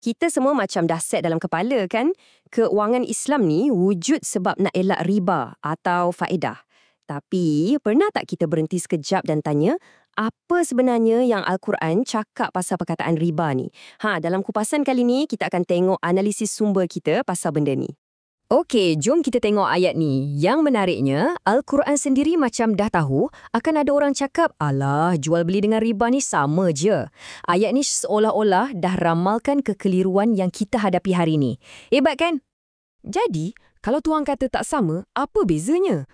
Kita semua macam dah set dalam kepala kan, keuangan Islam ni wujud sebab nak elak riba atau faedah. Tapi pernah tak kita berhenti sekejap dan tanya, apa sebenarnya yang Al-Quran cakap pasal perkataan riba ni? Dalam kupasan kali ni kita akan tengok analisis sumber kita pasal benda ni. Okey, jom kita tengok ayat ni. Yang menariknya, Al-Quran sendiri macam dah tahu akan ada orang cakap, alah, jual beli dengan riba ni sama je. Ayat ni seolah-olah dah ramalkan kekeliruan yang kita hadapi hari ni. Hebat kan? Jadi, kalau tuan kata tak sama, apa bezanya?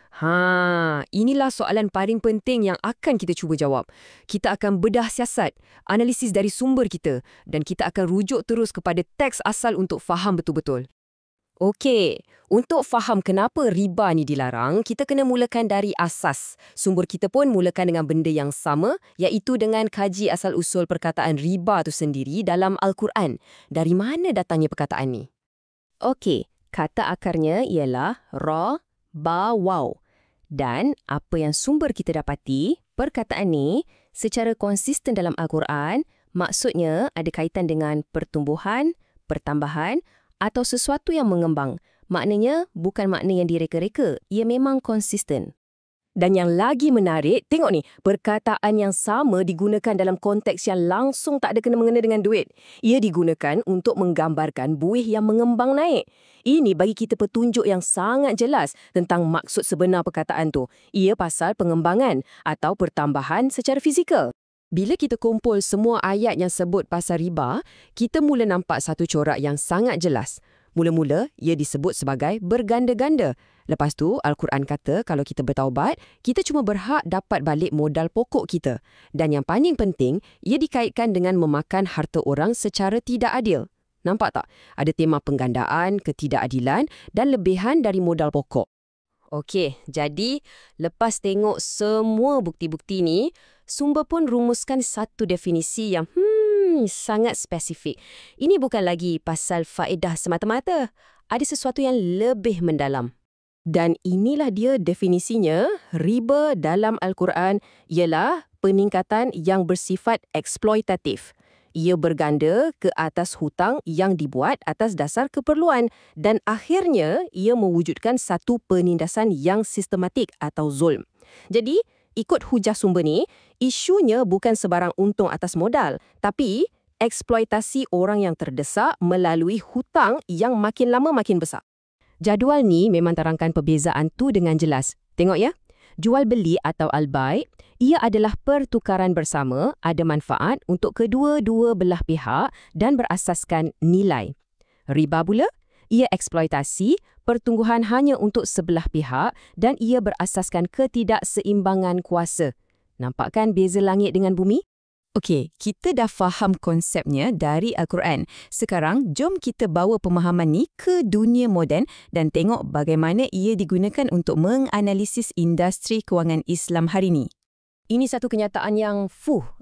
Inilah soalan paling penting yang akan kita cuba jawab. Kita akan bedah siasat, analisis dari sumber kita dan kita akan rujuk terus kepada teks asal untuk faham betul-betul. Okey, untuk faham kenapa riba ni dilarang, kita kena mulakan dari asas. Sumber kita pun mulakan dengan benda yang sama, iaitu dengan kaji asal-usul perkataan riba tu sendiri dalam Al-Quran. Dari mana datangnya perkataan ni? Okey, kata akarnya ialah ra, ba, waw. Dan apa yang sumber kita dapati, perkataan ni secara konsisten dalam Al-Quran, maksudnya ada kaitan dengan pertumbuhan, pertambahan, atau sesuatu yang mengembang. Maknanya bukan makna yang direka-reka, ia memang konsisten. Dan yang lagi menarik, tengok ni, perkataan yang sama digunakan dalam konteks yang langsung tak ada kena-mengena dengan duit. Ia digunakan untuk menggambarkan buih yang mengembang naik. Ini bagi kita petunjuk yang sangat jelas tentang maksud sebenar perkataan tu. Ia pasal pengembangan atau pertambahan secara fizikal. Bila kita kumpul semua ayat yang sebut pasal riba, kita mula nampak satu corak yang sangat jelas. Mula-mula, ia disebut sebagai berganda-ganda. Lepas tu, Al-Quran kata kalau kita bertaubat, kita cuma berhak dapat balik modal pokok kita. Dan yang paling penting, ia dikaitkan dengan memakan harta orang secara tidak adil. Nampak tak? Ada tema penggandaan, ketidakadilan dan lebihan dari modal pokok. Okey, jadi lepas tengok semua bukti-bukti ni, sumber pun rumuskan satu definisi yang sangat spesifik. Ini bukan lagi pasal faedah semata-mata. Ada sesuatu yang lebih mendalam. Dan inilah dia definisinya, riba dalam Al-Quran ialah peningkatan yang bersifat eksploitatif. Ia berganda ke atas hutang yang dibuat atas dasar keperluan dan akhirnya ia mewujudkan satu penindasan yang sistematik atau zulm. Jadi, ikut hujah sumber ni, isunya bukan sebarang untung atas modal, tapi eksploitasi orang yang terdesak melalui hutang yang makin lama makin besar. Jadual ni memang terangkan perbezaan tu dengan jelas. Tengok ya. Jual beli atau al-bai', ia adalah pertukaran bersama, ada manfaat untuk kedua-dua belah pihak dan berasaskan nilai. Riba pula, ia eksploitasi, pertungguhan hanya untuk sebelah pihak dan ia berasaskan ketidakseimbangan kuasa. Nampak kan beza langit dengan bumi? Okey, kita dah faham konsepnya dari Al-Quran. Sekarang, jom kita bawa pemahaman ni ke dunia moden dan tengok bagaimana ia digunakan untuk menganalisis industri kewangan Islam hari ini. Ini satu kenyataan yang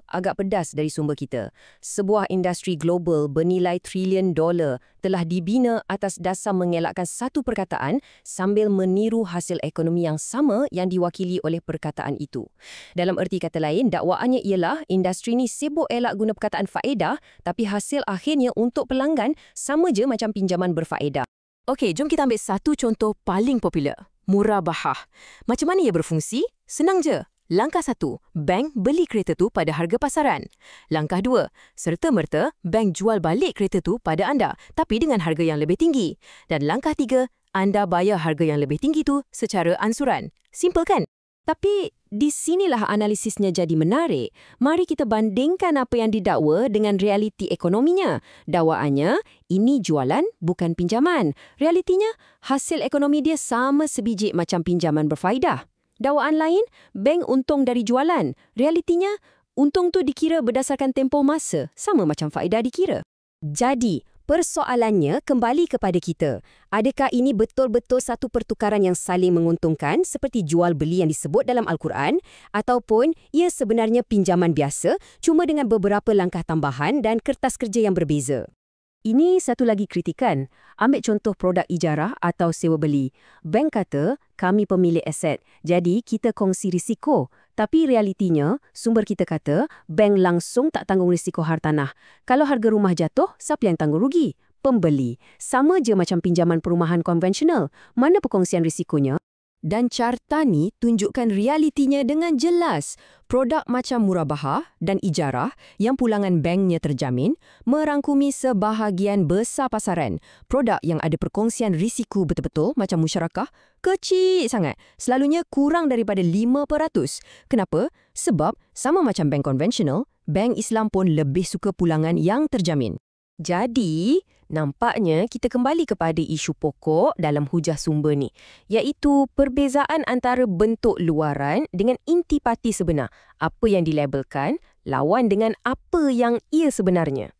agak pedas dari sumber kita. Sebuah industri global bernilai trilion dolar telah dibina atas dasar mengelakkan satu perkataan sambil meniru hasil ekonomi yang sama yang diwakili oleh perkataan itu. Dalam erti kata lain, dakwaannya ialah industri ni sibuk elak guna perkataan faedah tapi hasil akhirnya untuk pelanggan sama je macam pinjaman berfaedah. Okey, jom kita ambil satu contoh paling popular. Murabahah. Macam mana ia berfungsi? Senang je. Langkah 1, bank beli kereta tu pada harga pasaran. Langkah 2, serta-merta bank jual balik kereta tu pada anda tapi dengan harga yang lebih tinggi. Dan langkah 3, anda bayar harga yang lebih tinggi tu secara ansuran. Simple kan? Tapi di sinilah analisisnya jadi menarik. Mari kita bandingkan apa yang didakwa dengan realiti ekonominya. Dakwaannya, ini jualan bukan pinjaman. Realitinya, hasil ekonomi dia sama sebiji macam pinjaman berfaedah. Dakwaan lain, bank untung dari jualan. Realitinya, untung tu dikira berdasarkan tempoh masa, sama macam faedah dikira. Jadi, persoalannya kembali kepada kita. Adakah ini betul-betul satu pertukaran yang saling menguntungkan seperti jual beli yang disebut dalam Al-Quran ataupun ia sebenarnya pinjaman biasa cuma dengan beberapa langkah tambahan dan kertas kerja yang berbeza? Ini satu lagi kritikan. Ambil contoh produk ijarah atau sewa beli. Bank kata, kami pemilik aset, jadi kita kongsi risiko. Tapi realitinya, sumber kita kata, bank langsung tak tanggung risiko hartanah. Kalau harga rumah jatuh, siapa yang tanggung rugi? Pembeli. Sama je macam pinjaman perumahan konvensional. Mana perkongsian risikonya? Dan carta ni tunjukkan realitinya dengan jelas. Produk macam murabahah dan ijarah yang pulangan banknya terjamin merangkumi sebahagian besar pasaran. Produk yang ada perkongsian risiko betul-betul macam musyarakah kecil sangat. Selalunya kurang daripada 5%. Kenapa? Sebab sama macam bank konvensional, bank Islam pun lebih suka pulangan yang terjamin. Jadi, nampaknya kita kembali kepada isu pokok dalam hujah sumber ni, iaitu perbezaan antara bentuk luaran dengan intipati sebenar. Apa yang dilabelkan lawan dengan apa yang ia sebenarnya.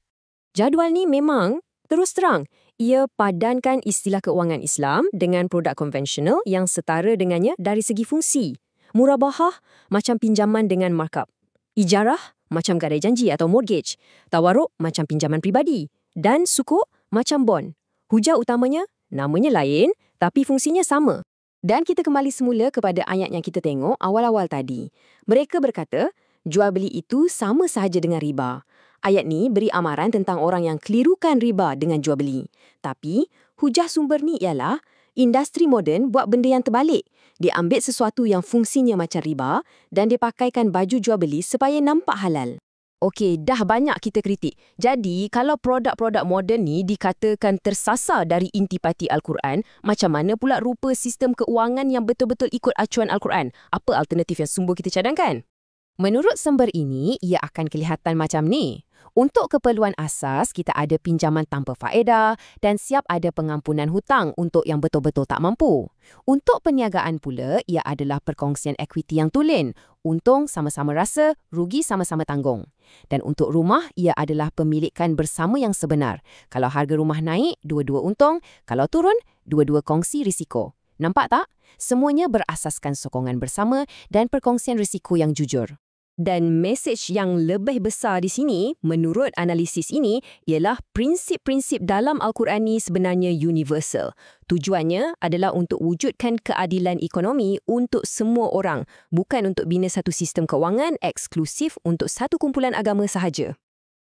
Jadual ni memang terus terang, ia padankan istilah keuangan Islam dengan produk konvensional yang setara dengannya dari segi fungsi. Murabahah macam pinjaman dengan markup. Ijarah macam gadai janji atau mortgage. Tawaruk macam pinjaman pribadi. Dan sukuk macam bond. Hujah utamanya, namanya lain tapi fungsinya sama. Dan kita kembali semula kepada ayat yang kita tengok awal-awal tadi. Mereka berkata, jual beli itu sama sahaja dengan riba. Ayat ni beri amaran tentang orang yang kelirukan riba dengan jual beli. Tapi, hujah sumber ni ialah, industri moden buat benda yang terbalik. Dia ambil sesuatu yang fungsinya macam riba dan dia pakaikan baju jual beli supaya nampak halal. Okey, dah banyak kita kritik. Jadi, kalau produk-produk moden ni dikatakan tersasar dari intipati Al-Quran, macam mana pula rupa sistem keuangan yang betul-betul ikut acuan Al-Quran? Apa alternatif yang sumber kita cadangkan? Menurut sumber ini, ia akan kelihatan macam ni. Untuk keperluan asas, kita ada pinjaman tanpa faedah dan siap ada pengampunan hutang untuk yang betul-betul tak mampu. Untuk perniagaan pula, ia adalah perkongsian ekwiti yang tulen. Untung sama-sama rasa, rugi sama-sama tanggung. Dan untuk rumah, ia adalah pemilikan bersama yang sebenar. Kalau harga rumah naik, dua-dua untung. Kalau turun, dua-dua kongsi risiko. Nampak tak? Semuanya berasaskan sokongan bersama dan perkongsian risiko yang jujur. Dan mesej yang lebih besar di sini, menurut analisis ini, ialah prinsip-prinsip dalam Al-Quran ni sebenarnya universal. Tujuannya adalah untuk wujudkan keadilan ekonomi untuk semua orang, bukan untuk bina satu sistem kewangan eksklusif untuk satu kumpulan agama sahaja.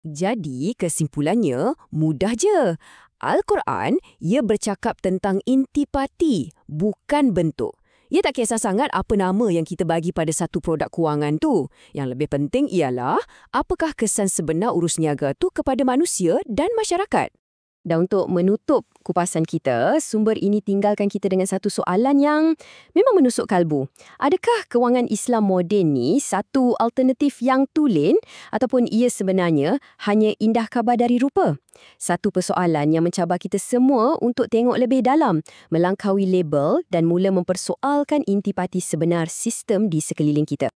Jadi, kesimpulannya mudah je. Al-Quran, ia bercakap tentang intipati, bukan bentuk. Ia tak kisah sangat apa nama yang kita bagi pada satu produk kewangan tu. Yang lebih penting ialah apakah kesan sebenar urus niaga tu kepada manusia dan masyarakat. Dan untuk menutup kupasan kita, sumber ini tinggalkan kita dengan satu soalan yang memang menusuk kalbu. Adakah kewangan Islam moden ni satu alternatif yang tulen ataupun ia sebenarnya hanya indah khabar dari rupa? Satu persoalan yang mencabar kita semua untuk tengok lebih dalam, melangkaui label dan mula mempersoalkan intipati sebenar sistem di sekeliling kita.